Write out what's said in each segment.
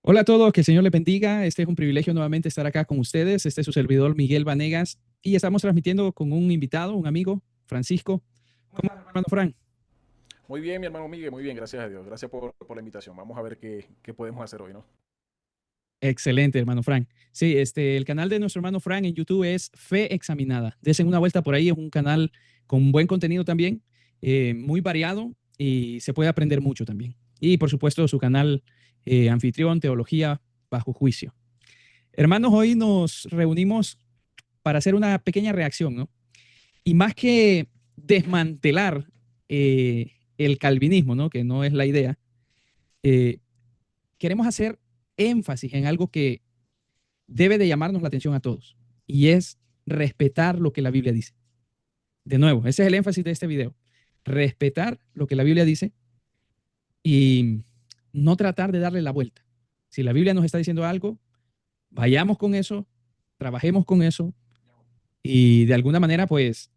Hola a todos, que el Señor les bendiga. Este es un privilegio nuevamente estar acá con ustedes. Este es su servidor Miguel Vanegas y estamos transmitiendo con un invitado, un amigo, Francisco. ¿Cómo estás, hermano Fran? Muy bien, mi hermano Miguel, muy bien, gracias a Dios. Gracias por la invitación. Vamos a ver qué podemos hacer hoy, ¿no? Excelente, hermano Fran. Sí, el canal de nuestro hermano Fran en YouTube es Fe Examinada. Desen una vuelta por ahí, es un canal con buen contenido también, muy variado y se puede aprender mucho también. Y por supuesto su canal Anfitrión, Teología Bajo Juicio. Hermanos, hoy nos reunimos para hacer una pequeña reacción, ¿no? Y más que desmantelar el calvinismo, ¿no? Que no es la idea, eh, queremos hacer énfasis en algo que debe de llamarnos la atención a todos, y es respetar lo que la Biblia dice. De nuevo, ese es el énfasis de este video. Respetar lo que la Biblia dice y no tratar de darle la vuelta. Si la Biblia nos está diciendo algo, vayamos con eso, trabajemos con eso y de alguna manera, pues,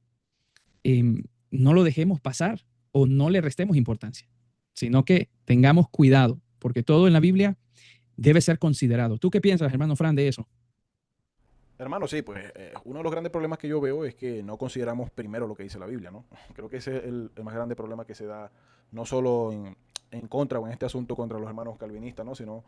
no lo dejemos pasar o no le restemos importancia, sino que tengamos cuidado, porque todo en la Biblia debe ser considerado. ¿Tú qué piensas, hermano Fran, de eso? Hermano, sí, pues uno de los grandes problemas que yo veo es que no consideramos primero lo que dice la Biblia, ¿no? Creo que ese es el más grande problema que se da, no solo en contra o en este asunto contra los hermanos calvinistas, ¿no? Sino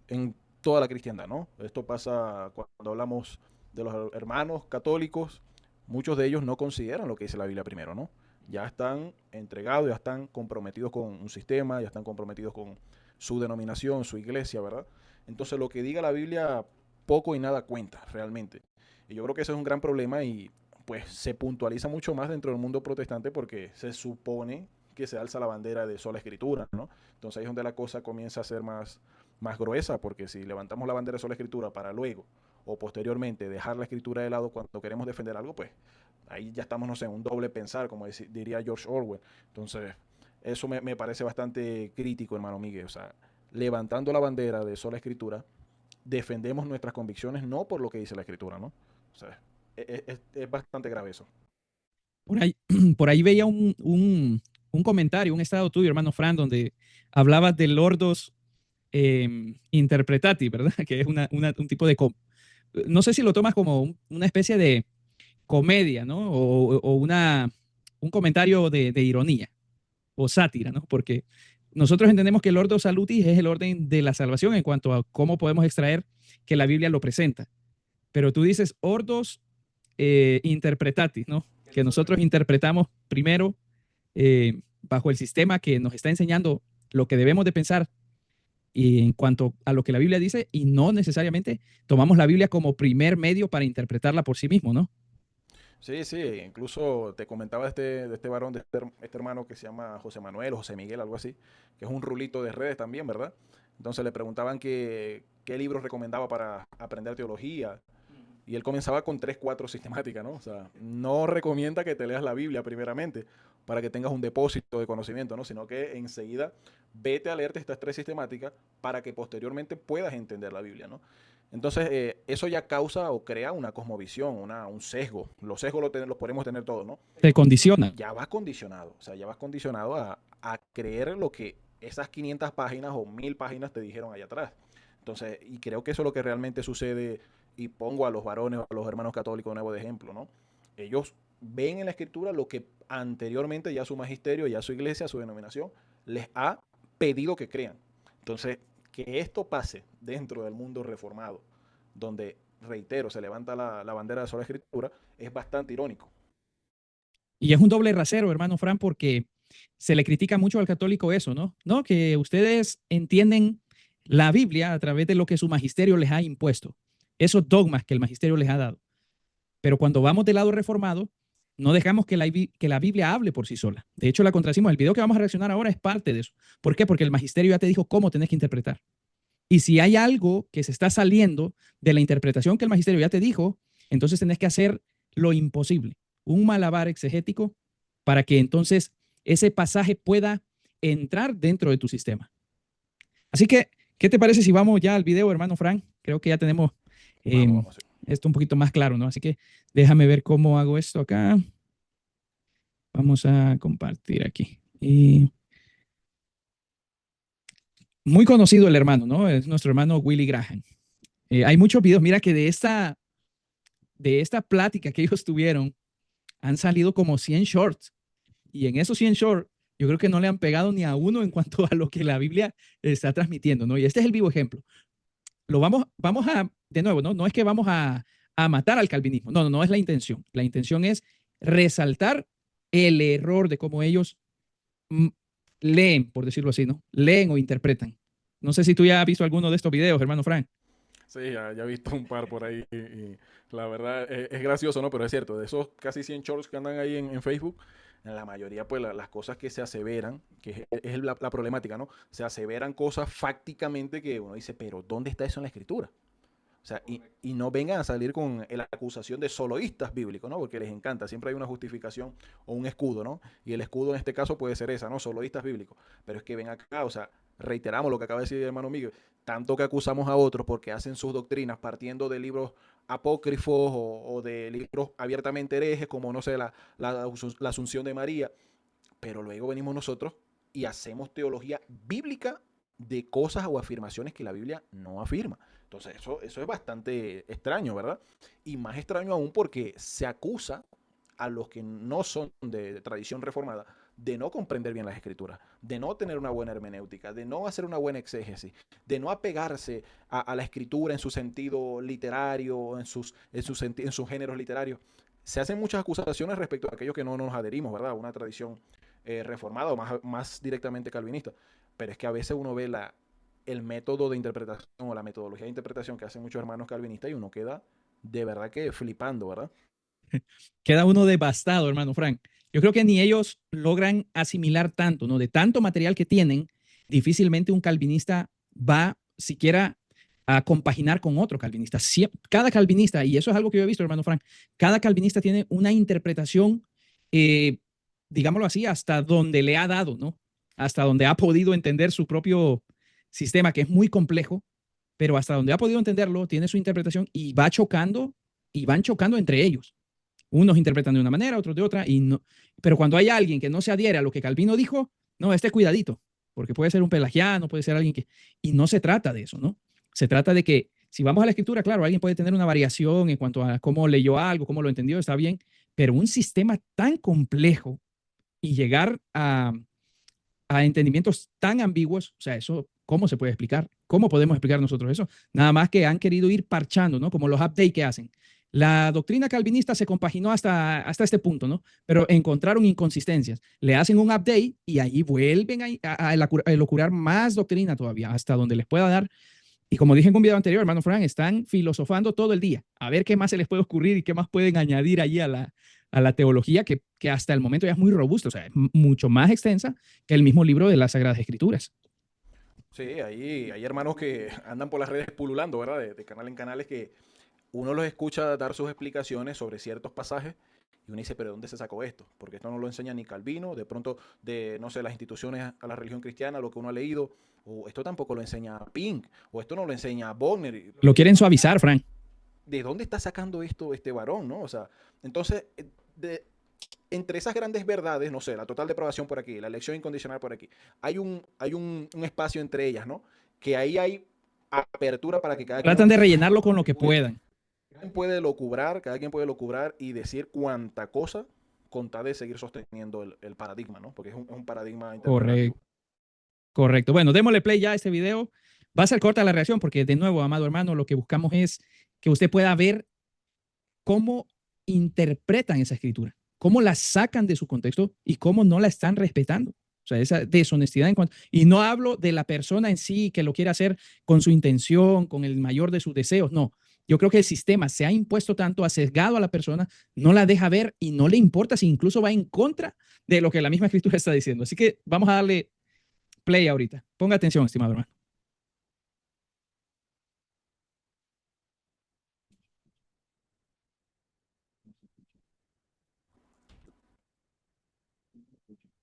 en toda la cristiandad, ¿no? Esto pasa cuando hablamos de los hermanos católicos, muchos de ellos no consideran lo que dice la Biblia primero, ¿no? Ya están entregados, ya están comprometidos con un sistema, ya están comprometidos con su denominación, su iglesia, ¿verdad? Entonces lo que diga la Biblia poco y nada cuenta realmente. Y yo creo que ese es un gran problema y pues se puntualiza mucho más dentro del mundo protestante porque se supone que se alza la bandera de sola escritura, ¿no? Entonces ahí es donde la cosa comienza a ser más gruesa, porque si levantamos la bandera de sola escritura para luego o posteriormente dejar la escritura de lado cuando queremos defender algo, pues ahí ya estamos, no sé, en un doble pensar, como diría George Orwell. Entonces, eso me parece bastante crítico, hermano Miguel. O sea, levantando la bandera de sola escritura, defendemos nuestras convicciones no por lo que dice la escritura, ¿no? O sea, es bastante grave eso. Por ahí, por ahí veía un comentario, un estado tuyo, hermano Fran, donde hablabas de lordos interpretati, ¿verdad? Que es un tipo de... No sé si lo tomas como una especie de comedia, ¿no? O un comentario de ironía o sátira, ¿no? Porque nosotros entendemos que el ordo salutis es el orden de la salvación en cuanto a cómo podemos extraer que la Biblia lo presenta. Pero tú dices ordos interpretatis, ¿no? Que nosotros interpretamos primero bajo el sistema que nos está enseñando lo que debemos de pensar y en cuanto a lo que la Biblia dice y no necesariamente tomamos la Biblia como primer medio para interpretarla por sí mismo, ¿no? Sí, sí, incluso te comentaba de este varón, de este hermano que se llama José Manuel o José Miguel, algo así, que es un rulito de redes también, ¿verdad? Entonces le preguntaban qué libros recomendaba para aprender teología. Y él comenzaba con 3, 4 sistemáticas, ¿no? O sea, no recomienda que te leas la Biblia primeramente para que tengas un depósito de conocimiento, ¿no? Sino que enseguida vete a leerte estas 3 sistemáticas para que posteriormente puedas entender la Biblia, ¿no? Entonces, eso ya causa o crea una cosmovisión, un sesgo. Los sesgos los podemos tener todos, ¿no? Te condiciona. Ya vas condicionado, o sea, ya vas condicionado a creer lo que esas 500 páginas o 1000 páginas te dijeron allá atrás. Entonces, y creo que eso es lo que realmente sucede, y pongo a los varones, a los hermanos católicos de nuevo de ejemplo, ¿no? Ellos ven en la escritura lo que anteriormente ya su magisterio, ya su iglesia, su denominación, les ha pedido que crean. Entonces, que esto pase dentro del mundo reformado, donde, reitero, se levanta la bandera de sola escritura, es bastante irónico. Y es un doble rasero, hermano Fran, porque se le critica mucho al católico eso, ¿no? No, que ustedes entienden la Biblia a través de lo que su magisterio les ha impuesto, esos dogmas que el magisterio les ha dado. Pero cuando vamos del lado reformado, no dejamos que la Biblia hable por sí sola. De hecho, la contracimos. El video que vamos a reaccionar ahora es parte de eso. ¿Por qué? Porque el magisterio ya te dijo cómo tenés que interpretar. Y si hay algo que se está saliendo de la interpretación que el magisterio ya te dijo, entonces tenés que hacer lo imposible, un malabar exegético para que entonces ese pasaje pueda entrar dentro de tu sistema. Así que, ¿qué te parece si vamos ya al video, hermano Frank? Creo que ya tenemos Vamos, eh, vamos. esto un poquito más claro, ¿no? Así que déjame ver cómo hago esto acá. Vamos a compartir aquí. Y Muy conocido el hermano, ¿no? Es nuestro hermano Willy Graham. Hay muchos videos, mira que de esta plática que ellos tuvieron, han salido como 100 shorts. Y en esos 100 shorts, yo creo que no le han pegado ni a uno en cuanto a lo que la Biblia está transmitiendo, ¿no? Y este es el vivo ejemplo. Vamos a, de nuevo, ¿no? No es que vamos a matar al calvinismo, no, no, no es la intención. La intención es resaltar el error de cómo ellos mm, leen, por decirlo así, ¿no? Leen o interpretan. No sé si tú ya has visto alguno de estos videos, hermano Frank. Sí, ya he visto un par por ahí y la verdad es gracioso, ¿no? Pero es cierto, de esos casi 100 shorts que andan ahí en Facebook, en la mayoría, pues las cosas que se aseveran, que es la problemática, ¿no? Se aseveran cosas fácticamente que uno dice, pero ¿dónde está eso en la escritura? O sea, y no vengan a salir con la acusación de soloístas bíblicos, ¿no? Porque les encanta, siempre hay una justificación o un escudo, ¿no? Y el escudo en este caso puede ser esa, ¿no? Soloístas bíblicos. Pero es que ven acá, o sea, reiteramos lo que acaba de decir el hermano Miguel, tanto que acusamos a otros porque hacen sus doctrinas partiendo de libros apócrifos o de libros abiertamente herejes, como, no sé, la Asunción de María, pero luego venimos nosotros y hacemos teología bíblica de cosas o afirmaciones que la Biblia no afirma. Entonces, eso es bastante extraño, ¿verdad? Y más extraño aún porque se acusa a los que no son de tradición reformada de no comprender bien las escrituras, de no tener una buena hermenéutica, de no hacer una buena exégesis, de no apegarse a la escritura en su sentido literario, en sus géneros literarios. Se hacen muchas acusaciones respecto a aquellos que no nos adherimos, ¿verdad? A una tradición reformada o más directamente calvinista. Pero es que a veces uno ve el método de interpretación o la metodología de interpretación que hacen muchos hermanos calvinistas y uno queda de verdad que flipando, ¿verdad? Queda uno devastado, hermano Frank. Yo creo que ni ellos logran asimilar tanto, ¿no? De tanto material que tienen, difícilmente un calvinista va siquiera a compaginar con otro calvinista. Cada calvinista, y eso es algo que yo he visto, hermano Frank, cada calvinista tiene una interpretación, eh, digámoslo así, hasta donde le ha dado, ¿no? Hasta donde ha podido entender su propio sistema, que es muy complejo, pero hasta donde ha podido entenderlo, tiene su interpretación y va chocando y van chocando entre ellos. Unos interpretan de una manera, otros de otra, y no. Pero cuando hay alguien que no se adhiere a lo que Calvino dijo, no, cuidadito, porque puede ser un pelagiano, puede ser alguien que. Y no se trata de eso, ¿no? Se trata de que si vamos a la escritura, claro, alguien puede tener una variación en cuanto a cómo leyó algo, cómo lo entendió, está bien, pero un sistema tan complejo y llegar a entendimientos tan ambiguos, o sea, eso, ¿cómo se puede explicar? ¿Cómo podemos explicar nosotros eso? Nada más que han querido ir parchando, ¿no? Como los updates que hacen. La doctrina calvinista se compaginó hasta este punto, ¿no? Pero encontraron inconsistencias. Le hacen un update y ahí vuelven a elucurar más doctrina todavía, hasta donde les pueda dar. Y como dije en un video anterior, hermano Fran, están filosofando todo el día, a ver qué más se les puede ocurrir y qué más pueden añadir allí a la teología, que hasta el momento ya es muy robusta, o sea, es mucho más extensa que el mismo libro de las Sagradas Escrituras. Sí, hay hermanos que andan por las redes pululando, ¿verdad? De canal en canales que uno los escucha dar sus explicaciones sobre ciertos pasajes y uno dice, pero ¿dónde se sacó esto? Porque esto no lo enseña ni Calvino, de pronto de, no sé, las instituciones a la religión cristiana, lo que uno ha leído, o esto tampoco lo enseña Pink, o esto no lo enseña Bonner. Lo quieren suavizar, Fran. ¿De dónde está sacando esto este varón, no? O sea, entonces, entre esas grandes verdades, no sé, la total depravación por aquí, la elección incondicional por aquí, hay un espacio entre ellas, ¿no? Que ahí hay apertura para que cada quien Tratan de opine rellenarlo con lo que contribuya. puedan. Cada quien puede locubrar y decir cuánta cosa con tal de seguir sosteniendo el paradigma, ¿no? Porque es un paradigma interpretativo. Correcto. Correcto. Bueno, démosle play ya a este video. Va a ser corta la reacción porque, de nuevo, amado hermano, lo que buscamos es que usted pueda ver cómo interpretan esa escritura, cómo la sacan de su contexto y cómo no la están respetando. O sea, esa deshonestidad en cuanto. Y no hablo de la persona en sí que lo quiere hacer con su intención, con el mayor de sus deseos. No. Yo creo que el sistema se ha impuesto tanto, ha sesgado a la persona, no la deja ver y no le importa si incluso va en contra de lo que la misma escritura está diciendo. Así que vamos a darle play ahorita. Ponga atención, estimado hermano.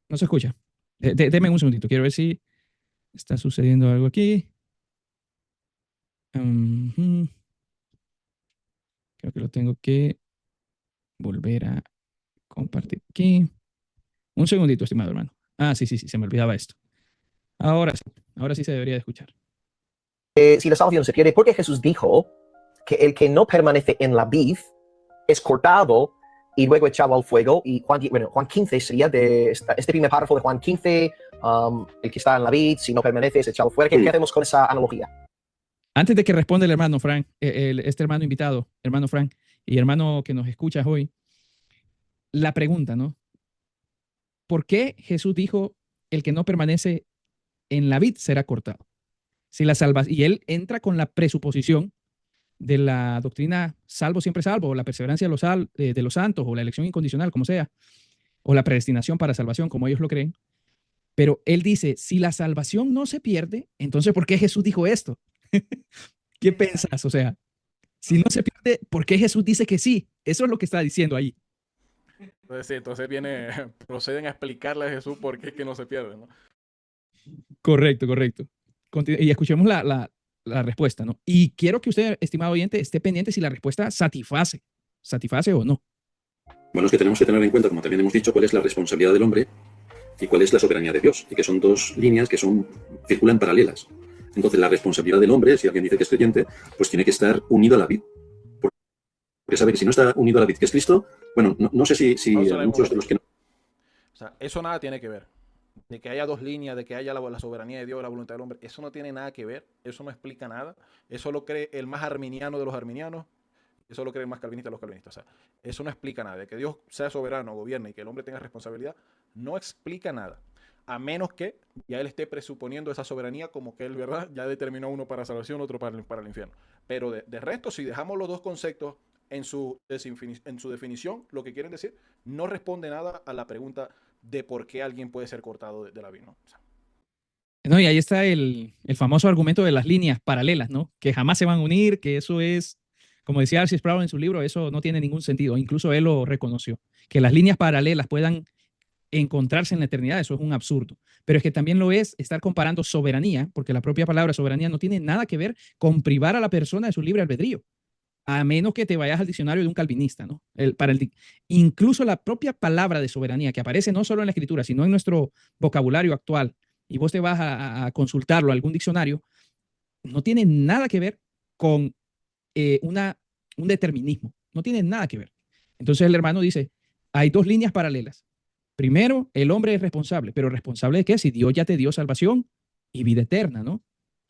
No se escucha. Deme un segundito. Quiero ver si está sucediendo algo aquí. Uh-huh. Creo que lo tengo que volver a compartir aquí. Un segundito, estimado hermano. Ah, sí, sí, sí, se me olvidaba esto. Ahora sí se debería de escuchar. Si la salvación se pierde, porque Jesús dijo que el que no permanece en la vid es cortado y luego echado al fuego. Y Juan 15 sería de este primer párrafo de Juan 15, el que está en la vid, si no permanece, es echado fuera. ¿Qué hacemos con esa analogía? Antes de que responda el hermano Frank, este hermano invitado, hermano Frank, y hermano que nos escuchas hoy, la pregunta, ¿no? ¿Por qué Jesús dijo, el que no permanece en la vid será cortado? Si la salvas, y él entra con la presuposición de la doctrina salvo siempre salvo, o la perseverancia de los santos, o la elección incondicional, como sea, o la predestinación para salvación, como ellos lo creen. Pero él dice, si la salvación no se pierde, entonces ¿por qué Jesús dijo esto? ¿Qué pensás? O sea, si no se pierde, ¿por qué Jesús dice que sí? Eso es lo que está diciendo ahí. Entonces, sí, entonces proceden a explicarle a Jesús por qué es que no se pierde, ¿no? Correcto, correcto. Y escuchemos la respuesta, ¿no? Y quiero que usted, estimado oyente, esté pendiente si la respuesta satisface o no. Bueno, es que tenemos que tener en cuenta, como también hemos dicho, cuál es la responsabilidad del hombre y cuál es la soberanía de Dios, y que son dos líneas que circulan paralelas. Entonces, la responsabilidad del hombre, si alguien dice que es creyente, pues tiene que estar unido a la vid. Porque sabe que si no está unido a la vid, que es Cristo, bueno, no sé si a muchos de los que no. O sea, eso nada tiene que ver. De que haya dos líneas, de que haya la soberanía de Dios, la voluntad del hombre, eso no tiene nada que ver, eso no explica nada. Eso lo cree el más arminiano de los arminianos, eso lo cree el más calvinista de los calvinistas. O sea, eso no explica nada. De que Dios sea soberano, gobierne y que el hombre tenga responsabilidad, no explica nada. A menos que ya él esté presuponiendo esa soberanía como que él, ¿verdad? Ya determinó uno para salvación, otro para el infierno. Pero de resto, si dejamos los dos conceptos en su definición, lo que quieren decir, no responde nada a la pregunta de por qué alguien puede ser cortado de la vida, ¿no? O sea, No, y ahí está el famoso argumento de las líneas paralelas, ¿no? Que jamás se van a unir, que eso es, como decía R.C. Sproul en su libro, eso no tiene ningún sentido. Incluso él lo reconoció. Que las líneas paralelas puedan encontrarse en la eternidad, eso es un absurdo. Pero es que también lo es estar comparando soberanía, porque la propia palabra soberanía no tiene nada que ver con privar a la persona de su libre albedrío, a menos que te vayas al diccionario de un calvinista, ¿no? Incluso la propia palabra de soberanía, que aparece no solo en la escritura, sino en nuestro vocabulario actual, y vos te vas a consultarlo a algún diccionario, no tiene nada que ver con un determinismo, no tiene nada que ver. Entonces el hermano dice, hay dos líneas paralelas. Primero, el hombre es responsable, pero ¿responsable de qué? Si Dios ya te dio salvación y vida eterna, ¿no?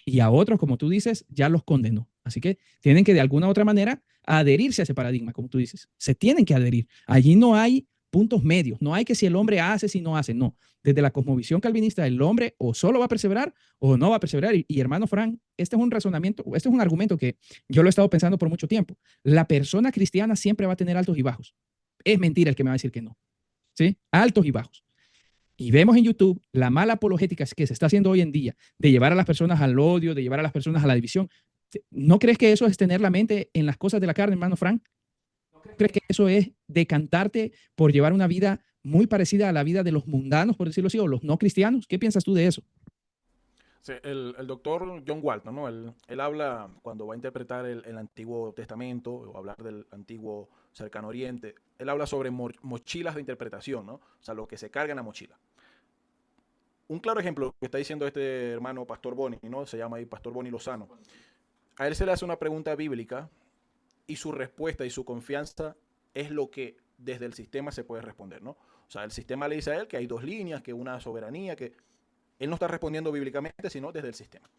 Y a otros, como tú dices, ya los condenó. Así que tienen que de alguna u otra manera adherirse a ese paradigma, como tú dices. Se tienen que adherir. Allí no hay puntos medios. No hay que si el hombre hace, si no hace. No. Desde la cosmovisión calvinista, el hombre o solo va a perseverar o no va a perseverar. Y hermano Frank, este es un razonamiento, este es un argumento que yo lo he estado pensando por mucho tiempo. La persona cristiana siempre va a tener altos y bajos. Es mentira el que me va a decir que no. ¿Sí? Altos y bajos. Y vemos en YouTube la mala apologética que se está haciendo hoy en día de llevar a las personas al odio, de llevar a las personas a la división. ¿No crees que eso es tener la mente en las cosas de la carne, hermano Frank? ¿No crees que eso es decantarte por llevar una vida muy parecida a la vida de los mundanos, por decirlo así, o los no cristianos? ¿Qué piensas tú de eso? sí, el doctor John Walton, ¿no? Él habla, cuando va a interpretar el Antiguo Testamento o hablar del Antiguo Cercano Oriente, él habla sobre mochilas de interpretación, ¿no? O sea, lo que se carga en la mochila. Un claro ejemplo que está diciendo este hermano Pastor Boni, ¿no? Se llama ahí Pastor Boni Lozano. A él se le hace una pregunta bíblica y su respuesta y su confianza es lo que desde el sistema se puede responder, ¿no? O sea, el sistema le dice a él que hay dos líneas, que una soberanía, que él no está respondiendo bíblicamente, sino desde el sistema.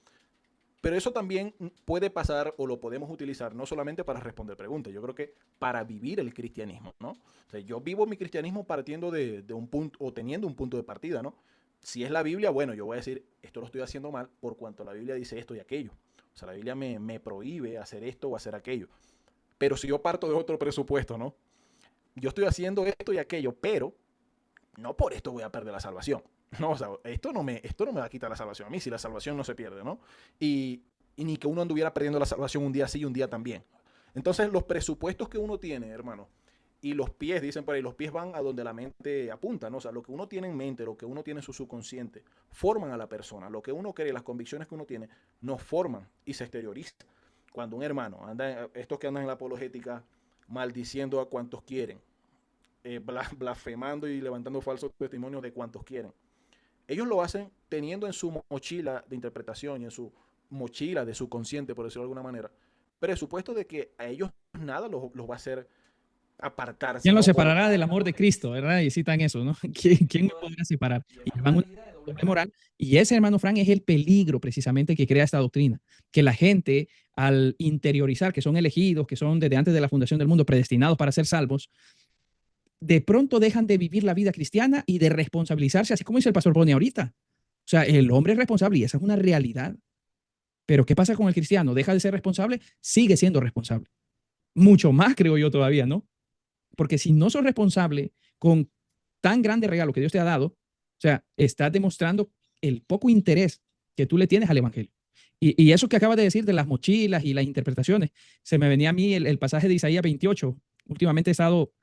Pero eso también puede pasar o lo podemos utilizar no solamente para responder preguntas, yo creo que para vivir el cristianismo, ¿no? O sea, yo vivo mi cristianismo partiendo de un punto o teniendo un punto de partida, ¿no? Si es la Biblia, bueno, yo voy a decir, esto lo estoy haciendo mal por cuanto la Biblia dice esto y aquello. O sea, la Biblia me prohíbe hacer esto o hacer aquello. Pero si yo parto de otro presupuesto, ¿no? Yo estoy haciendo esto y aquello, pero no por esto voy a perder la salvación. No, o sea, esto no me va a quitar la salvación a mí si la salvación no se pierde, ¿no? Y ni que uno anduviera perdiendo la salvación un día sí y un día también. Entonces, los presupuestos que uno tiene, hermano, y los pies, dicen por ahí, los pies van a donde la mente apunta, ¿no? O sea, lo que uno tiene en mente, lo que uno tiene en su subconsciente, forman a la persona. Lo que uno cree, las convicciones que uno tiene, nos forman y se exteriorizan. Cuando un hermano anda, estos que andan en la apologética, maldiciendo a cuantos quieren, blasfemando y levantando falsos testimonios de cuantos quieren. ellos lo hacen teniendo en su mochila de interpretación y en su mochila de subconsciente, por decirlo de alguna manera, presupuesto de que a ellos nada los va a hacer apartarse, ¿Quién los ¿no? separará del amor de Cristo? ¿Verdad? Y citan eso, ¿no? ¿Quién me podrá separar? Y van una idea de doble moral. Y ese, hermano Frank, es el peligro precisamente que crea esta doctrina. Que la gente, al interiorizar que son elegidos, que son desde antes de la fundación del mundo predestinados para ser salvos, de pronto dejan de vivir la vida cristiana y de responsabilizarse, así como dice el pastor Boni ahorita. O sea, el hombre es responsable y esa es una realidad. Pero ¿qué pasa con el cristiano? ¿Deja de ser responsable? Sigue siendo responsable. Mucho más, creo yo todavía, ¿no? Porque si no sos responsable con tan grande regalo que Dios te ha dado, o sea, estás demostrando el poco interés que tú le tienes al evangelio. Y eso que acabas de decir de las mochilas y las interpretaciones, se me venía a mí el pasaje de Isaías 28. Últimamente he estado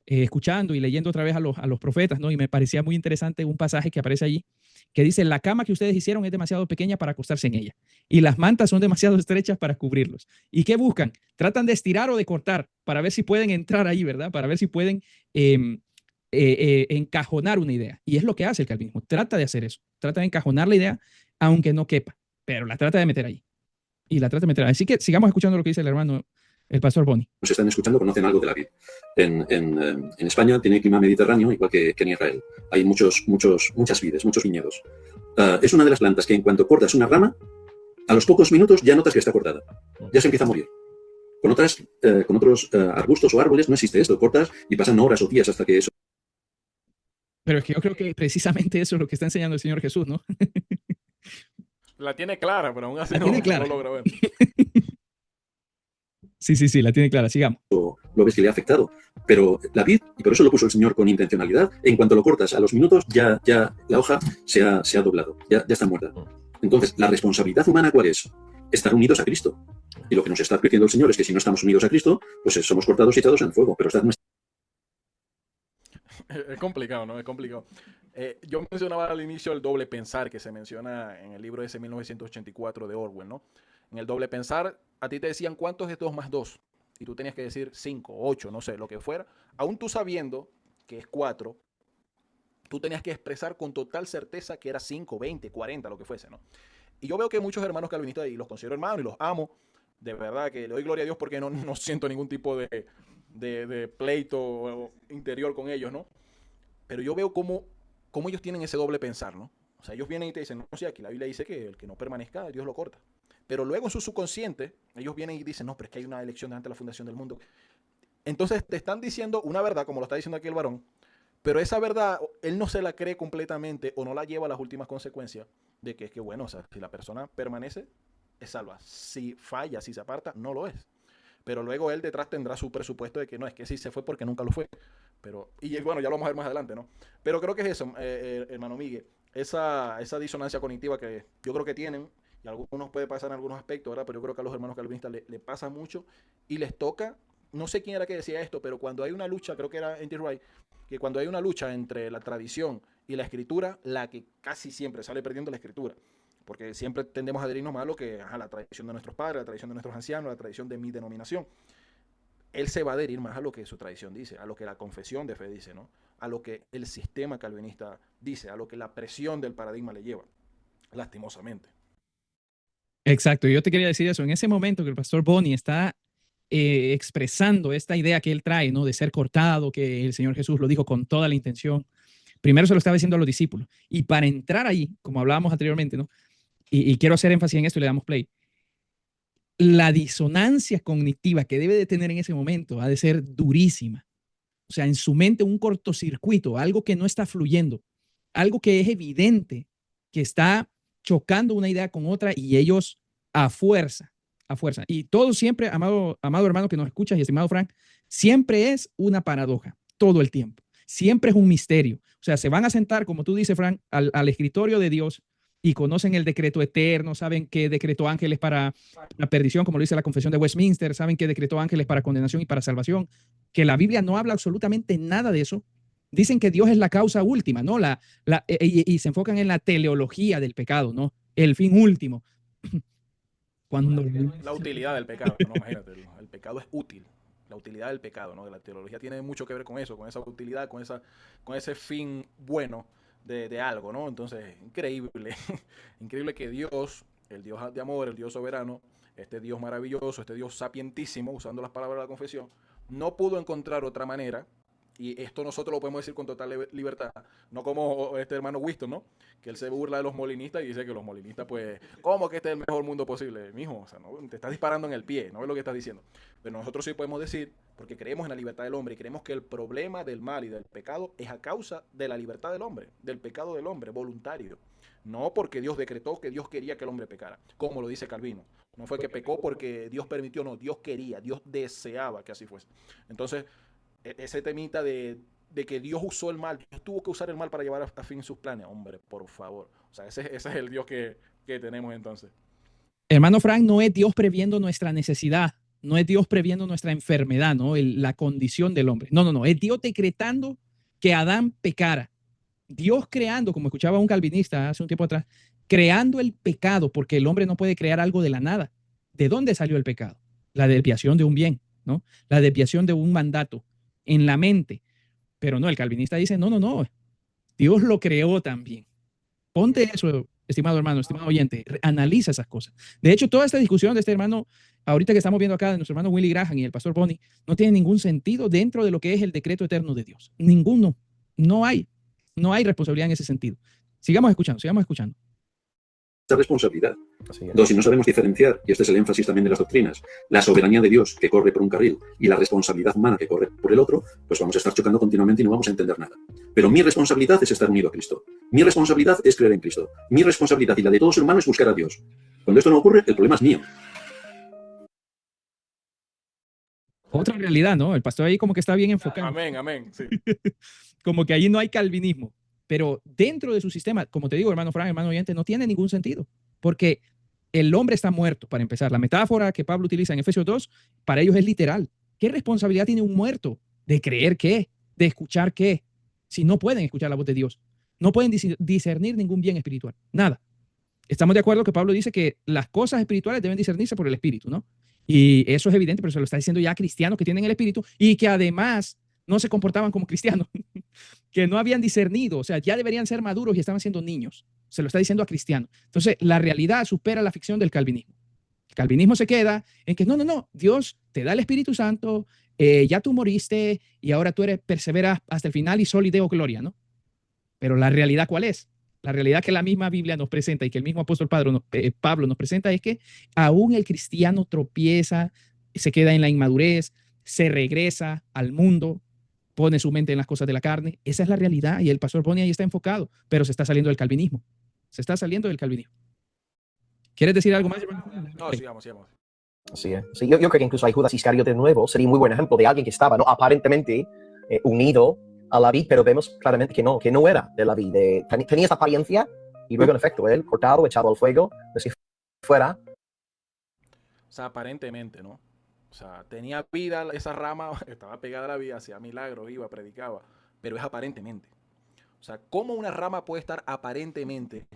escuchando y leyendo otra vez a los profetas, ¿no? Y me parecía muy interesante un pasaje que aparece allí, que dice, la cama que ustedes hicieron es demasiado pequeña para acostarse en ella, y las mantas son demasiado estrechas para cubrirlos. ¿Y qué buscan? Tratan de estirar o de cortar para ver si pueden entrar ahí, ¿verdad? Para ver si pueden encajonar una idea. Y es lo que hace el calvinismo. Trata de hacer eso. Trata de encajonar la idea, aunque no quepa, pero la trata de meter ahí. Y la trata de meter ahí. Así que sigamos escuchando lo que dice el hermano, el pastor Boni. Nos están escuchando, conocen algo de la vid. En España tiene clima mediterráneo, igual que en Israel. Hay muchas vides, muchos viñedos. Es una de las plantas que en cuanto cortas una rama, a los pocos minutos ya notas que está cortada. Ya se empieza a morir. Con otros arbustos o árboles no existe esto. Cortas y pasan horas o días hasta que eso. Pero es que yo creo que precisamente eso es lo que está enseñando el Señor Jesús, ¿no? La tiene clara, pero aún así La tiene clara. no logra ver. Sí, la tiene clara. Sigamos. Lo ves que le ha afectado. Pero la vid, y por eso lo puso el Señor con intencionalidad, en cuanto lo cortas a los minutos, ya la hoja se ha doblado, ya está muerta. Entonces, la responsabilidad humana, ¿cuál es? Estar unidos a Cristo. Y lo que nos está advirtiendo el Señor es que si no estamos unidos a Cristo, pues somos cortados y echados en fuego. Pero es complicado, ¿no? Es complicado. Yo mencionaba al inicio el doble pensar que se menciona en el libro ese 1984 de Orwell, ¿no? En el doble pensar, a ti te decían cuántos es 2 más 2 y tú tenías que decir 5, 8, no sé, lo que fuera. Aún tú sabiendo que es 4, tú tenías que expresar con total certeza que era 5, 20, 40, lo que fuese, ¿no? Y yo veo que muchos hermanos calvinistas, y los considero hermanos y los amo, de verdad que le doy gloria a Dios porque no siento ningún tipo de pleito interior con ellos, ¿no? Pero yo veo cómo ellos tienen ese doble pensar, ¿no? O sea, ellos vienen y te dicen, no sé, aquí la Biblia dice que el que no permanezca, Dios lo corta. Pero luego en su subconsciente, ellos vienen y dicen, no, pero es que hay una elección antes de la fundación del mundo. Entonces te están diciendo una verdad, como lo está diciendo aquí el varón, pero esa verdad, él no se la cree completamente o no la lleva a las últimas consecuencias de que es que, bueno, o sea, si la persona permanece, es salva. Si falla, si se aparta, no lo es. Pero luego él detrás tendrá su presupuesto de que no, es que sí se fue porque nunca lo fue. Pero, y bueno, ya lo vamos a ver más adelante, ¿no? Pero creo que es eso, hermano Miguel, esa disonancia cognitiva que yo creo que tienen, y a algunos puede pasar en algunos aspectos, ¿verdad? Pero yo creo que a los hermanos calvinistas le pasa mucho y les toca, no sé quién era que decía esto, pero cuando hay una lucha, creo que era N.T. Wright, que cuando hay una lucha entre la tradición y la escritura, la que casi siempre sale perdiendo la escritura. Porque siempre tendemos a adherirnos más a lo que a la tradición de nuestros padres, la tradición de nuestros ancianos, la tradición de mi denominación. Él se va a adherir más a lo que su tradición dice, a lo que la confesión de fe dice, ¿no? A lo que el sistema calvinista dice, a lo que la presión del paradigma le lleva, lastimosamente. Exacto, yo te quería decir eso. En ese momento que el pastor Boni está expresando esta idea que él trae, ¿no? De ser cortado, que el Señor Jesús lo dijo con toda la intención. Primero se lo estaba diciendo a los discípulos. Y para entrar ahí, como hablábamos anteriormente, ¿no? Y quiero hacer énfasis en esto y le damos play. La disonancia cognitiva que debe de tener en ese momento ha de ser durísima. O sea, en su mente un cortocircuito, algo que no está fluyendo, algo que es evidente, que está chocando una idea con otra y ellos a fuerza. Y todo siempre, amado hermano que nos escuchas y estimado Frank, siempre es una paradoja, todo el tiempo. Siempre es un misterio. O sea, se van a sentar, como tú dices, Frank, al escritorio de Dios y conocen el decreto eterno, saben qué decretó ángeles para la perdición, como lo dice la Confesión de Westminster, saben qué decretó ángeles para condenación y para salvación, que la Biblia no habla absolutamente nada de eso. Dicen que Dios es la causa última, ¿no? Y se enfocan en la teleología del pecado, ¿no? El fin último. Cuando la utilidad del pecado, ¿no? Imagínate, el pecado es útil. La utilidad del pecado, ¿no? La teología tiene mucho que ver con eso, con esa utilidad, con ese fin bueno de algo, ¿no? Entonces, increíble, increíble que Dios, el Dios de amor, el Dios soberano, este Dios maravilloso, este Dios sapientísimo, usando las palabras de la confesión, no pudo encontrar otra manera, y esto nosotros lo podemos decir con total libertad, no como este hermano Winston, ¿no? Que él se burla de los molinistas y dice que los molinistas, pues, ¿cómo que este es el mejor mundo posible? Mijo, o sea, no, te estás disparando en el pie, no es lo que estás diciendo. Pero nosotros sí podemos decir, porque creemos en la libertad del hombre y creemos que el problema del mal y del pecado es a causa de la libertad del hombre, del pecado del hombre, voluntario. No porque Dios decretó que Dios quería que el hombre pecara, como lo dice Calvino. No fue que pecó porque Dios permitió, no, Dios quería, Dios deseaba que así fuese. Entonces, ese temita de que Dios usó el mal, Dios tuvo que usar el mal para llevar a fin sus planes, hombre, por favor. O sea, ese es el Dios que tenemos entonces. Hermano Frank, no es Dios previendo nuestra necesidad, no es Dios previendo nuestra enfermedad, ¿no? La condición del hombre. No, no, no, es Dios decretando que Adán pecara. Dios creando, como escuchaba un calvinista hace un tiempo atrás, creando el pecado, porque el hombre no puede crear algo de la nada. ¿De dónde salió el pecado? La desviación de un bien, ¿no? La desviación de un mandato en la mente. Pero no, el calvinista dice, no, no, no, Dios lo creó también. Ponte eso, estimado hermano, estimado oyente, analiza esas cosas. De hecho, toda esta discusión de este hermano, ahorita que estamos viendo acá, de nuestro hermano Willy Graham y el pastor Bonnie, no tiene ningún sentido dentro de lo que es el decreto eterno de Dios. Ninguno. No hay responsabilidad en ese sentido. Sigamos escuchando, sigamos escuchando. Esta responsabilidad. Así es. Dos, si no sabemos diferenciar, y este es el énfasis también de las doctrinas, la soberanía de Dios que corre por un carril y la responsabilidad humana que corre por el otro, pues vamos a estar chocando continuamente y no vamos a entender nada. Pero mi responsabilidad es estar unido a Cristo. Mi responsabilidad es creer en Cristo. Mi responsabilidad y la de todo ser humano es buscar a Dios. Cuando esto no ocurre, el problema es mío. Otra realidad, ¿no? El pastor ahí como que está bien enfocado. Amén, amén. Sí. Como que allí no hay calvinismo. Pero dentro de su sistema, como te digo, hermano Frank, hermano oyente, no tiene ningún sentido. Porque el hombre está muerto, para empezar. La metáfora que Pablo utiliza en Efesios 2, para ellos es literal. ¿Qué responsabilidad tiene un muerto? ¿De creer qué? ¿De escuchar qué? Si no pueden escuchar la voz de Dios. No pueden discernir ningún bien espiritual. Nada. Estamos de acuerdo que Pablo dice que las cosas espirituales deben discernirse por el Espíritu, ¿no? Y eso es evidente, pero se lo está diciendo ya a cristianos que tienen el Espíritu y que además no se comportaban como cristianos, que no habían discernido, o sea, ya deberían ser maduros y estaban siendo niños. Se lo está diciendo a cristianos. Entonces, la realidad supera la ficción del calvinismo. El calvinismo se queda en que no, Dios te da el Espíritu Santo, ya tú moriste y ahora tú perseveras hasta el final y soli deo gloria, ¿no? Pero la realidad, ¿cuál es? La realidad que la misma Biblia nos presenta y que el mismo apóstol Pablo nos presenta es que aún el cristiano tropieza, se queda en la inmadurez, se regresa al mundo, pone su mente en las cosas de la carne. Esa es la realidad y el pastor Bonnie ahí está enfocado, pero se está saliendo del calvinismo. Se está saliendo del calvinismo. ¿Quieres decir algo más, hermano? No, sigamos. Así es. Sí, yo creo que incluso hay Judas Iscariote de nuevo, sería un muy buen ejemplo de alguien que estaba, ¿no?, aparentemente unido a la vid, pero vemos claramente que no era de la vid. Tenía esa apariencia y luego en efecto él cortado, echado al fuego, como si fuera. O sea, aparentemente, ¿no? O sea, tenía vida esa rama, estaba pegada a la vida, hacía milagros, iba, predicaba, pero es aparentemente. O sea, ¿cómo una rama puede estar aparentemente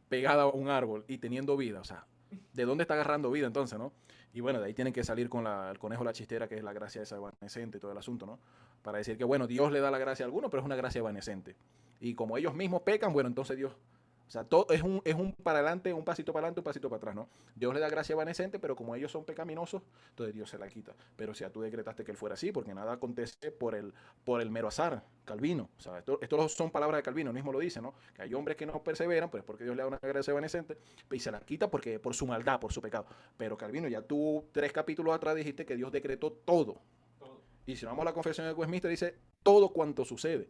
pegada a un árbol y teniendo vida? O sea, ¿de dónde está agarrando vida entonces, no? Y bueno, de ahí tienen que salir con el conejo la chistera, que es la gracia esa evanescente y todo el asunto, ¿no? Para decir que, bueno, Dios le da la gracia a alguno, pero es una gracia evanescente. Y como ellos mismos pecan, bueno, entonces Dios... O sea, todo es un para adelante, un pasito para adelante, un pasito para atrás, ¿no? Dios le da gracia evanescente, pero como ellos son pecaminosos, entonces Dios se la quita. Pero si tú decretaste que él fuera así, porque nada acontece por el mero azar, Calvino. O sea, esto son palabras de Calvino, él mismo lo dice, ¿no? Que hay hombres que no perseveran, pues porque Dios le da una gracia evanescente, y se la quita porque por su maldad, por su pecado. Pero Calvino, ya tú 3 capítulos atrás dijiste que Dios decretó todo. Y si vamos a la confesión de Westminster, dice todo cuanto sucede.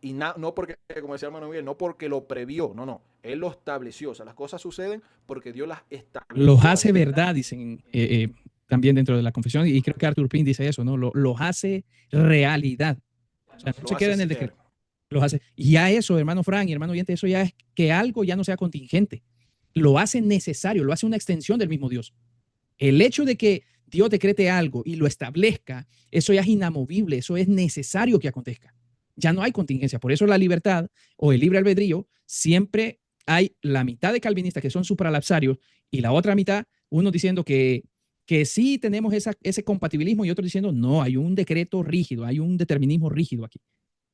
Y no porque, como decía el hermano Miguel, no porque lo previó, no. Él lo estableció. O sea, las cosas suceden porque Dios las estableció. Los hace verdad, dicen también dentro de la confesión, y creo que Arthur Pym dice eso, ¿no? Los hace realidad. O sea, no se queda en el decreto. Los hace. Y ya eso, hermano Frank y hermano oyente, eso ya es que algo ya no sea contingente. Lo hace necesario, lo hace una extensión del mismo Dios. El hecho de que Dios decrete algo y lo establezca, eso ya es inamovible, eso es necesario que acontezca. Ya no hay contingencia. Por eso la libertad o el libre albedrío, siempre hay la mitad de calvinistas que son supralapsarios y la otra mitad, uno diciendo que sí tenemos ese compatibilismo y otros diciendo no, hay un decreto rígido, hay un determinismo rígido aquí.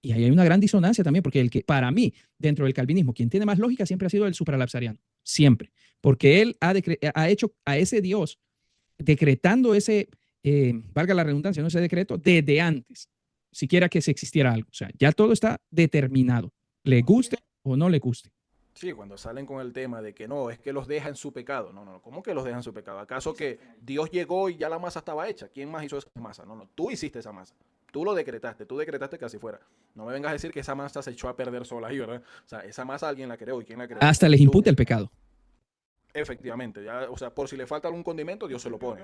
Y ahí hay una gran disonancia también, porque el que, para mí, dentro del calvinismo, quien tiene más lógica siempre ha sido el supralapsariano, siempre, porque él ha hecho a ese Dios decretando ese, valga la redundancia, no ese decreto, desde antes, siquiera que se existiera algo. O sea, ya todo está determinado, le guste o no le guste. Sí, cuando salen con el tema de que no, es que los deja en su pecado. No, no, ¿cómo que los deja en su pecado? ¿Acaso que Dios llegó y ya la masa estaba hecha? ¿Quién más hizo esa masa? No, no, tú hiciste esa masa. Tú lo decretaste, tú decretaste que así fuera. No me vengas a decir que esa masa se echó a perder sola ahí, ¿verdad? O sea, esa masa alguien la creó. ¿Y quién la creó? Hasta les Tú. imputa el pecado. Efectivamente, ya, o sea, por si le falta algún condimento, Dios se lo pone.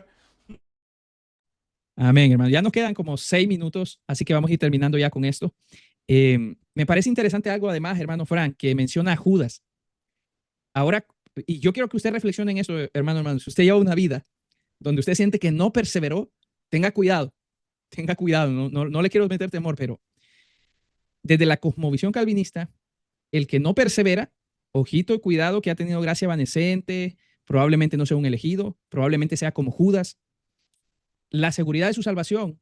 Amén, hermano. Ya nos quedan como 6 minutos, así que vamos a ir terminando ya con esto. Me parece interesante algo además, hermano Frank, que menciona a Judas. Ahora, y yo quiero que usted reflexione en eso, hermano. Si usted lleva una vida donde usted siente que no perseveró, tenga cuidado, no le quiero meter temor, pero desde la cosmovisión calvinista, el que no persevera, ojito y cuidado, que ha tenido gracia evanescente, probablemente no sea un elegido, probablemente sea como Judas. La seguridad de su salvación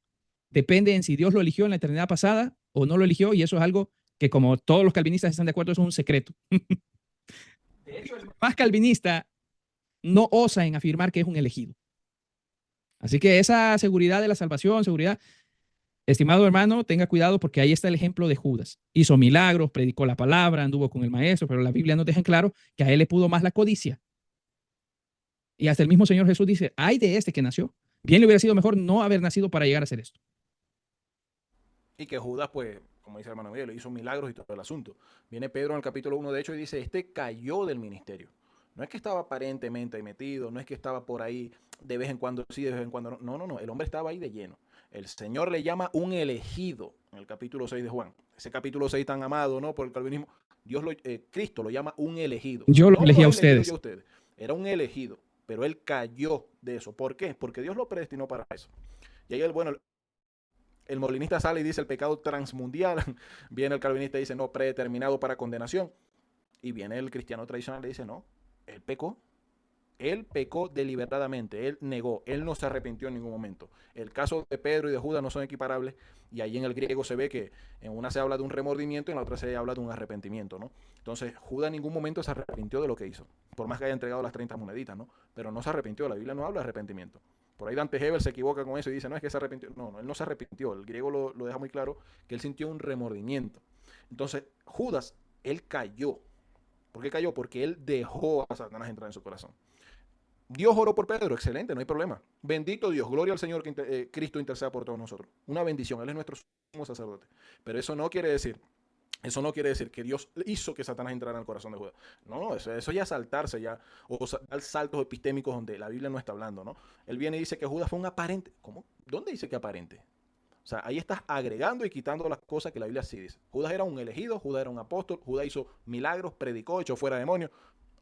depende en si Dios lo eligió en la eternidad pasada o no lo eligió, y eso es algo que, como todos los calvinistas están de acuerdo, es un secreto. De hecho, el más calvinista no osa en afirmar que es un elegido. Así que esa seguridad de la salvación, seguridad, estimado hermano, tenga cuidado, porque ahí está el ejemplo de Judas. Hizo milagros, predicó la palabra, anduvo con el maestro, pero la Biblia nos deja en claro que a él le pudo más la codicia. Y hasta el mismo Señor Jesús dice, ay de este que nació. Bien le hubiera sido mejor no haber nacido para llegar a hacer esto. Y que Judas, pues, como dice el hermano Miguel, hizo milagros y todo el asunto. Viene Pedro en el capítulo 1, de hecho, y dice, este cayó del ministerio. No es que estaba aparentemente ahí metido, no es que estaba por ahí de vez en cuando sí, de vez en cuando no. No, no, no, el hombre estaba ahí de lleno. El Señor le llama un elegido en el capítulo 6 de Juan. Ese capítulo 6 tan amado, ¿no? Por el calvinismo. Cristo lo llama un elegido. Yo lo No elegí a los elegido ustedes. yo a ustedes. Era un elegido, pero él cayó de eso. ¿Por qué? Porque Dios lo predestinó para eso. Y ahí, bueno, el molinista sale y dice el pecado transmundial. Viene el calvinista y dice, no, predeterminado para condenación. Y viene el cristiano tradicional y dice, no, él pecó. Él pecó deliberadamente, él negó, él no se arrepintió en ningún momento. El caso de Pedro y de Judas no son equiparables, y ahí en el griego se ve que en una se habla de un remordimiento y en la otra se habla de un arrepentimiento, ¿no? Entonces, Judas en ningún momento se arrepintió de lo que hizo, por más que haya entregado las 30 moneditas, ¿no? Pero no se arrepintió, la Biblia no habla de arrepentimiento. Por ahí Dante Hebel se equivoca con eso y dice, no, es que se arrepintió. No, no, él no se arrepintió, el griego lo deja muy claro, que él sintió un remordimiento. Entonces, Judas, él cayó. ¿Por qué cayó? Porque él dejó a Satanás entrar en su corazón. Dios oró por Pedro, excelente, no hay problema. Bendito Dios, gloria al Señor que Cristo interceda por todos nosotros. Una bendición, Él es nuestro sumo sacerdote. Pero eso no quiere decir que Dios hizo que Satanás entrara en el corazón de Judas. No, eso ya es saltarse ya, o dar saltos epistémicos donde la Biblia no está hablando, ¿no? Él viene y dice que Judas fue un aparente. ¿Cómo? ¿Dónde dice que aparente? O sea, ahí estás agregando y quitando las cosas que la Biblia sí dice. Judas era un elegido, Judas era un apóstol, Judas hizo milagros, predicó, echó fuera demonios.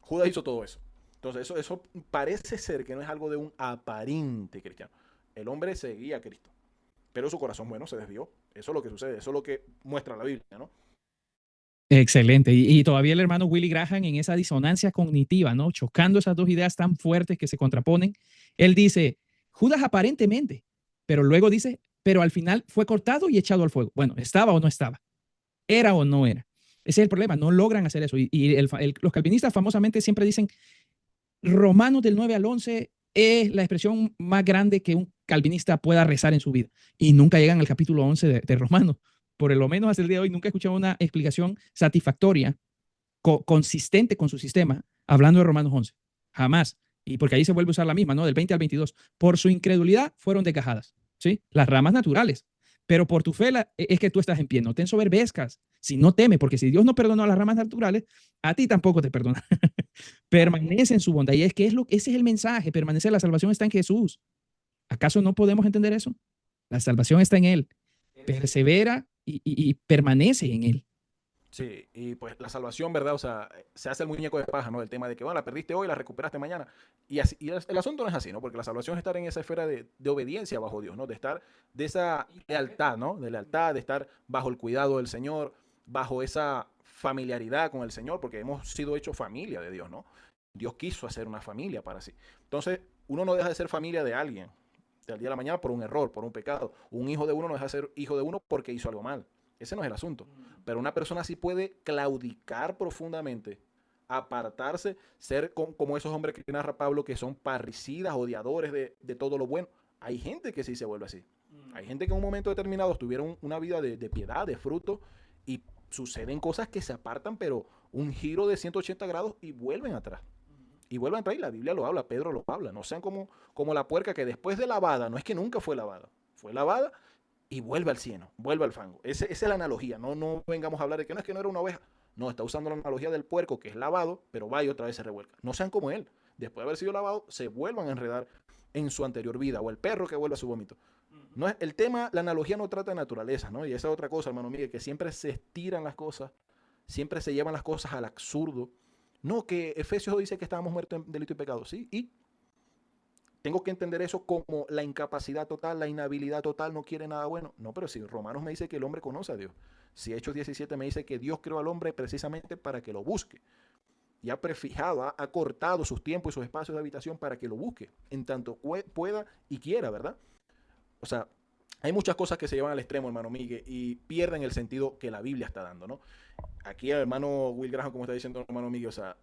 Judas hizo todo eso. Entonces, eso parece ser que no es algo de un aparente cristiano. El hombre seguía a Cristo, pero su corazón, bueno, se desvió. Eso es lo que sucede, eso es lo que muestra la Biblia, ¿no? Excelente. Y todavía el hermano Willy Graham, en esa disonancia cognitiva, ¿no? Chocando esas dos ideas tan fuertes que se contraponen, él dice, Judas aparentemente, pero luego dice, pero al final fue cortado y echado al fuego. Bueno, ¿estaba o no estaba? ¿Era o no era? Ese es el problema, no logran hacer eso. Y los calvinistas famosamente siempre dicen, Romanos del 9 al 11 es la expresión más grande que un calvinista pueda rezar en su vida. Y nunca llegan al capítulo 11 de Romanos. Por lo menos hasta el día de hoy nunca he escuchado una explicación satisfactoria, consistente con su sistema, hablando de Romanos 11. Jamás. Y porque ahí se vuelve a usar la misma, ¿no? Del 20 al 22. Por su incredulidad fueron desgajadas, ¿sí? Las ramas naturales. Pero por tu fe es que tú estás en pie. No te ensoberbezcas. Si no teme, porque si Dios no perdonó a las ramas naturales, a ti tampoco te perdona. Permanece en su bondad. Y es que ese es el mensaje. Permanecer. La salvación está en Jesús. ¿Acaso no podemos entender eso? La salvación está en Él. Persevera y permanece en Él. Sí, y pues la salvación, ¿verdad? O sea, se hace el muñeco de paja, ¿no? El tema de que, bueno, la perdiste hoy, la recuperaste mañana. Y, así, y el asunto no es así, ¿no? Porque la salvación es estar en esa esfera de obediencia bajo Dios, ¿no? De estar, de esa lealtad, ¿no? De lealtad, de estar bajo el cuidado del Señor, bajo esa familiaridad con el Señor, porque hemos sido hechos familia de Dios, ¿no? Dios quiso hacer una familia para sí. Entonces, uno no deja de ser familia de alguien, del día de la mañana por un error, por un pecado. Un hijo de uno no deja de ser hijo de uno porque hizo algo mal. Ese no es el asunto. Pero una persona sí puede claudicar profundamente, apartarse, ser como esos hombres que narra Pablo, que son parricidas, odiadores de todo lo bueno. Hay gente que sí se vuelve así. Hay gente que en un momento determinado tuvieron una vida de piedad, de fruto, y suceden cosas que se apartan, pero un giro de 180 grados y vuelven atrás. Y vuelven atrás, y la Biblia lo habla, Pedro lo habla. No sean como la puerca que después de lavada, no es que nunca fue lavada y vuelve al cieno, vuelve al fango. Esa es la analogía. No vengamos a hablar de que no era una oveja. No, está usando la analogía del puerco, que es lavado, pero va y otra vez se revuelca. No sean como él. Después de haber sido lavado, se vuelvan a enredar en su anterior vida, o el perro que vuelve a su vómito. No es, el tema, la analogía no trata de naturaleza, ¿no? Y esa es otra cosa, hermano Miguel, que siempre se estiran las cosas, siempre se llevan las cosas al absurdo. No, que Efesios dice que estábamos muertos en delito y pecado, ¿sí? Y tengo que entender eso como la incapacidad total, la inhabilidad total, no quiere nada bueno. No, pero si Romanos me dice que el hombre conoce a Dios, si Hechos 17 me dice que Dios creó al hombre precisamente para que lo busque, y ha prefijado, ha cortado sus tiempos y sus espacios de habitación para que lo busque, en tanto pueda y quiera, ¿verdad? O sea, hay muchas cosas que se llevan al extremo, hermano Miguel, y pierden el sentido que la Biblia está dando, ¿no? Aquí el hermano Will Graham, como está diciendo el hermano Miguel, o sea,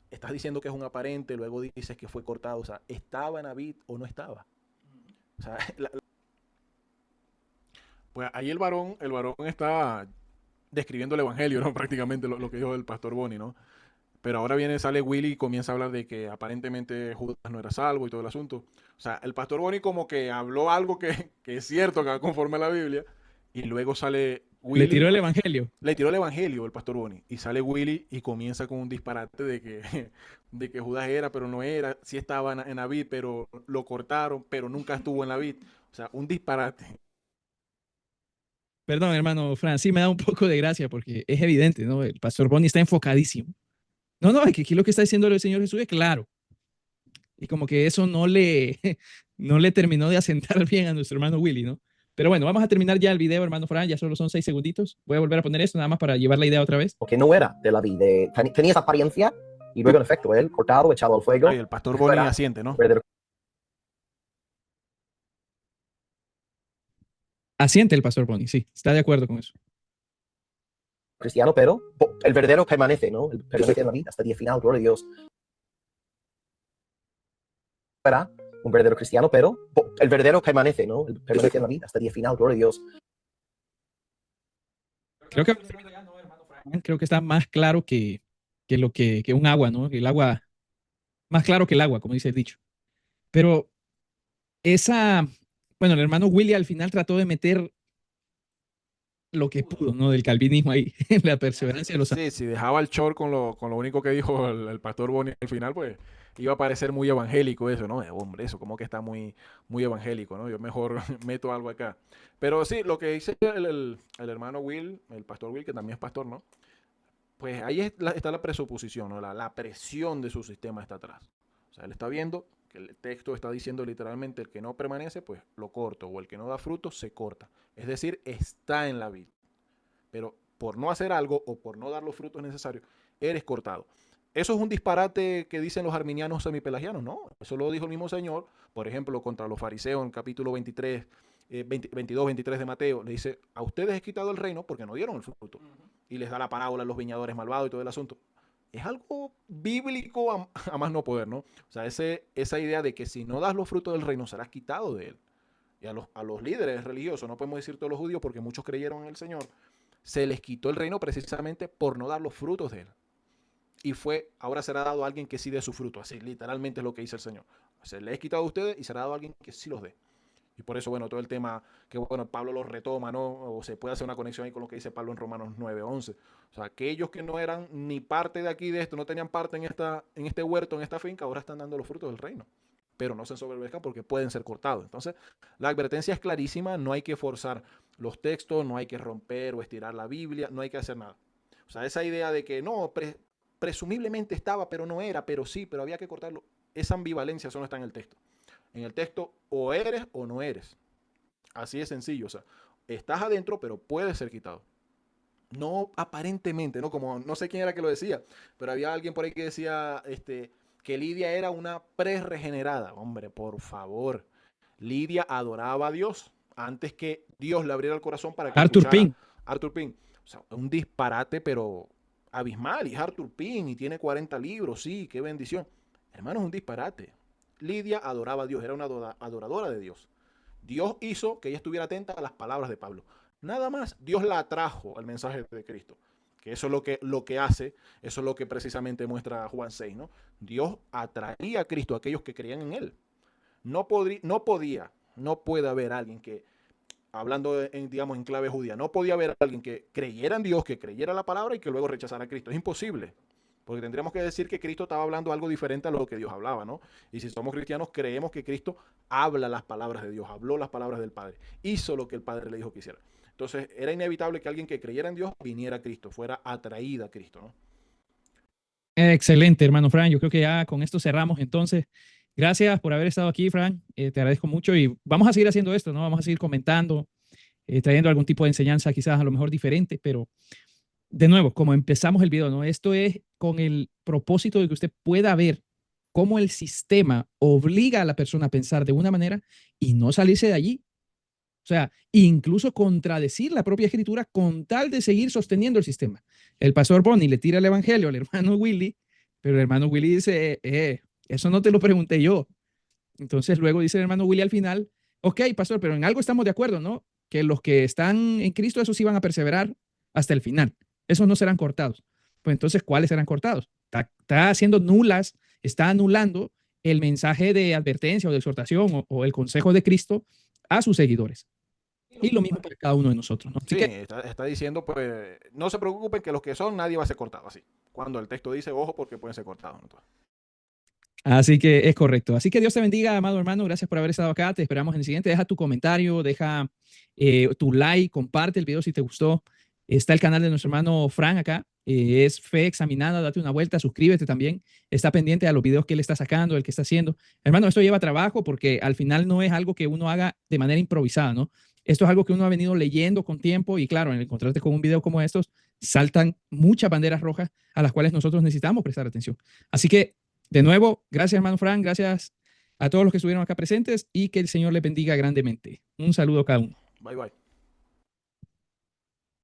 estás diciendo que es un aparente, luego dices que fue cortado, o sea, ¿estaba en David o no estaba? O sea, pues ahí el varón está describiendo el evangelio, ¿no? Prácticamente lo que dijo el pastor Bonnie, ¿no? Pero ahora sale Willy y comienza a hablar de que aparentemente Judas no era salvo y todo el asunto. O sea, el pastor Bonnie como que habló algo que es cierto, que va conforme a la Biblia, y luego sale Willy. Le tiró el evangelio. Le tiró el evangelio el pastor Bonnie. Y sale Willy y comienza con un disparate de que Judas era, pero no era. Sí estaba en la vid, pero lo cortaron, pero nunca estuvo en la vid. O sea, un disparate. Perdón, hermano Fran, sí me da un poco de gracia porque es evidente, ¿no? El pastor Bonnie está enfocadísimo. No, es que aquí lo que está diciendo el Señor Jesús es claro. Y como que eso no le terminó de asentar bien a nuestro hermano Willy, ¿no? Pero bueno, vamos a terminar ya el video, hermano Fran, ya solo son 6 segunditos. Voy a volver a poner esto nada más para llevar la idea otra vez. Porque no era de la vida, tenía esa apariencia, y luego en efecto él cortado, echado al fuego. Ay, el pastor Bonnie asiente, ¿no? Asiente el pastor Bonnie, sí, está de acuerdo con eso. Cristiano, pero el verdadero permanece, ¿no? El permanece en la vida hasta el día final, gloria a Dios. Era un verdadero cristiano, pero el verdadero permanece, ¿no? El permanece en la vida hasta el día final, gloria a Dios. Creo que está más claro que un agua, ¿no? El agua, más claro que el agua, como dice el dicho. Pero bueno, el hermano Willy al final trató de meter lo que pudo, ¿no? Del calvinismo ahí, en la perseverancia de los Sí, si dejaba el short con lo único que dijo el pastor Bonnie al final, pues iba a parecer muy evangélico eso, ¿no? Hombre, eso como que está muy, muy evangélico, ¿no? Yo mejor meto algo acá. Pero sí, lo que dice el hermano Will, el pastor Will, que también es pastor, ¿no? Pues ahí está la presuposición, ¿no? La presión de su sistema está atrás. O sea, él está viendo que el texto está diciendo literalmente el que no permanece, pues lo corto, o el que no da fruto, se corta. Es decir, está en la vid. Pero por no hacer algo o por no dar los frutos necesarios, eres cortado. Eso es un disparate que dicen los arminianos semipelagianos, ¿no? Eso lo dijo el mismo Señor, por ejemplo, contra los fariseos en el capítulo 23, 22, 23 de Mateo. Le dice, a ustedes he quitado el reino porque no dieron el fruto. Y les da la parábola a los viñadores malvados y todo el asunto. Es algo bíblico a más no poder, ¿no? O sea, esa idea de que si no das los frutos del reino serás quitado de él. Y a los líderes religiosos, no podemos decir todos los judíos porque muchos creyeron en el Señor, se les quitó el reino precisamente por no dar los frutos de él. Y ahora será dado a alguien que sí dé su fruto. Así literalmente es lo que dice el Señor. Se les he quitado a ustedes y será dado a alguien que sí los dé. Y por eso, bueno, todo el tema que, bueno, Pablo lo retoma, ¿no? O se puede hacer una conexión ahí con lo que dice Pablo en Romanos 9:11. O sea, aquellos que no eran ni parte de aquí, de esto, no tenían parte en este huerto, en esta finca, ahora están dando los frutos del reino. Pero no se ensoberbezcan porque pueden ser cortados. Entonces, la advertencia es clarísima, no hay que forzar los textos, no hay que romper o estirar la Biblia, no hay que hacer nada. O sea, esa idea de que no, presumiblemente estaba, pero no era, pero sí, pero había que cortarlo, esa ambivalencia eso no está en el texto. En el texto o eres o no eres. Así de sencillo, o sea, estás adentro, pero puedes ser quitado. No aparentemente, ¿no? Como no sé quién era que lo decía, pero había alguien por ahí que decía, que Lidia era una pre-regenerada. Hombre, por favor. Lidia adoraba a Dios antes que Dios le abriera el corazón para que Arthur escuchara. Pink. Arthur Pym. O sea, un disparate, pero abismal. Y es Arthur Pym y tiene 40 libros, sí, qué bendición. Hermano, es un disparate. Lidia adoraba a Dios, era una adoradora de Dios. Dios hizo que ella estuviera atenta a las palabras de Pablo. Nada más, Dios la atrajo al mensaje de Cristo. Que eso es lo que hace, eso es lo que precisamente muestra Juan 6, ¿no? Dios atraía a Cristo a aquellos que creían en Él. No puede haber alguien que, hablando digamos, en clave judía, no podía haber alguien que creyera en Dios, que creyera la palabra y que luego rechazara a Cristo. Es imposible. Porque tendríamos que decir que Cristo estaba hablando algo diferente a lo que Dios hablaba, ¿no? Y si somos cristianos, creemos que Cristo habla las palabras de Dios, habló las palabras del Padre, hizo lo que el Padre le dijo que hiciera. Entonces, era inevitable que alguien que creyera en Dios viniera a Cristo, fuera atraída a Cristo, ¿no? Excelente, hermano Fran. Yo creo que ya con esto cerramos. Entonces, gracias por haber estado aquí, Fran. Te agradezco mucho y vamos a seguir haciendo esto, ¿no? Vamos a seguir comentando, trayendo algún tipo de enseñanza, quizás a lo mejor diferente, pero de nuevo, como empezamos el video, ¿no? Esto es con el propósito de que usted pueda ver cómo el sistema obliga a la persona a pensar de una manera y no salirse de allí. O sea, incluso contradecir la propia escritura con tal de seguir sosteniendo el sistema. El pastor Bonnie le tira el evangelio al hermano Willy, pero el hermano Willy dice, eso no te lo pregunté yo. Entonces luego dice el hermano Willy al final, ok, pastor, pero en algo estamos de acuerdo, ¿no? Que los que están en Cristo, esos sí van a perseverar hasta el final. Esos no serán cortados. Pues entonces, ¿cuáles serán cortados? Está haciendo nulas, está anulando el mensaje de advertencia o de exhortación o el consejo de Cristo a sus seguidores. Y lo mismo para cada uno de nosotros, ¿no? Así Sí, que, está diciendo, pues, no se preocupen que los que son, nadie va a ser cortado, así. Cuando el texto dice, ojo, porque pueden ser cortados. Entonces. así que es correcto. Así que Dios te bendiga, amado hermano. Gracias por haber estado acá. Te esperamos en el siguiente. Deja tu comentario, deja tu like, comparte el video si te gustó. Está el canal de nuestro hermano Fran acá. Es Fe Examinada. Date una vuelta, suscríbete también. Está pendiente a los videos que él está sacando, el que está haciendo. Hermano, esto lleva trabajo porque al final no es algo que uno haga de manera improvisada, ¿no? Esto es algo que uno ha venido leyendo con tiempo y claro, en encontrarte con un video como estos, saltan muchas banderas rojas a las cuales nosotros necesitamos prestar atención. Así que, de nuevo, gracias, hermano Fran, gracias a todos los que estuvieron acá presentes y que el Señor les bendiga grandemente. Un saludo a cada uno. Bye, bye.